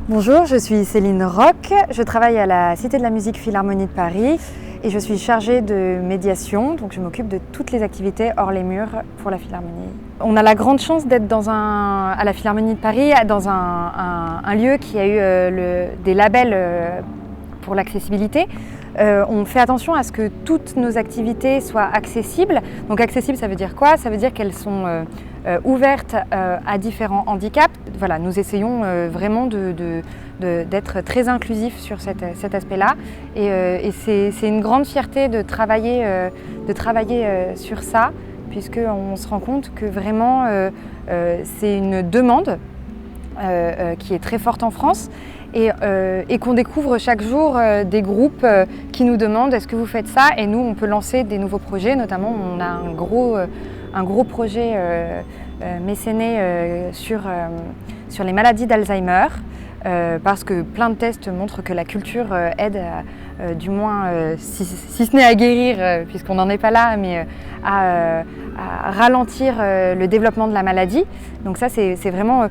Bonjour, je suis Céline Roch, je travaille à la Cité de la Musique Philharmonie de Paris et je suis chargée de médiation, donc je m'occupe de toutes les activités hors les murs pour la Philharmonie. On a la grande chance d'être à la Philharmonie de Paris, dans un lieu qui a eu des labels pour l'accessibilité. On fait attention à ce que toutes nos activités soient accessibles. Donc accessible, ça veut dire quoi? Ça veut dire qu'elles sont ouvertes à différents handicaps. Voilà, nous essayons vraiment d'être très inclusifs sur cet aspect-là. Et c'est une grande fierté de travailler sur ça, puisqu'on se rend compte que vraiment c'est une demande qui est très forte en France. Et qu'on découvre chaque jour des groupes qui nous demandent est-ce que vous faites ça, et nous on peut lancer des nouveaux projets. Notamment on a un gros projet mécéné sur les maladies d'Alzheimer, parce que plein de tests montrent que la culture aide du moins, si ce n'est à guérir, puisqu'on n'en est pas là, mais à ralentir le développement de la maladie. Donc ça c'est vraiment,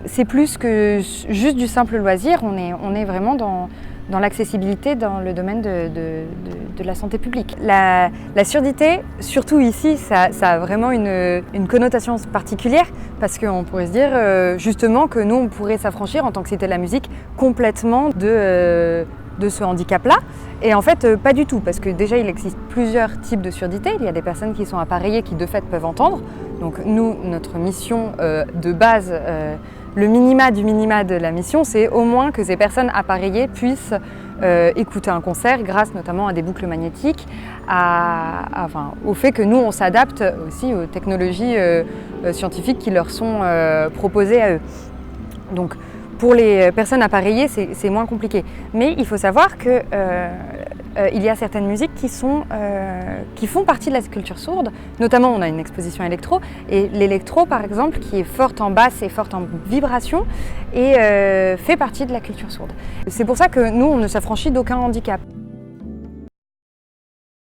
c'est plus que juste du simple loisir, on est vraiment dans l'accessibilité dans le domaine de la santé publique. La surdité, surtout ici, ça a vraiment une connotation particulière, parce qu'on pourrait se dire justement que nous on pourrait s'affranchir en tant que Cité de la musique complètement de ce handicap-là. Et en fait, pas du tout, parce que déjà il existe plusieurs types de surdité. Il y a des personnes qui sont appareillées qui de fait peuvent entendre. Donc nous, notre mission de base, le minima du minima de la mission, c'est au moins que ces personnes appareillées puissent écouter un concert grâce notamment à des boucles magnétiques, au fait que nous on s'adapte aussi aux technologies scientifiques qui leur sont proposées à eux. Donc pour les personnes appareillées, c'est moins compliqué. Mais il faut savoir que il y a certaines musiques qui font partie de la culture sourde. Notamment, on a une exposition électro, et l'électro, par exemple, qui est forte en basse et forte en vibration, et fait partie de la culture sourde. C'est pour ça que nous, on ne s'affranchit d'aucun handicap.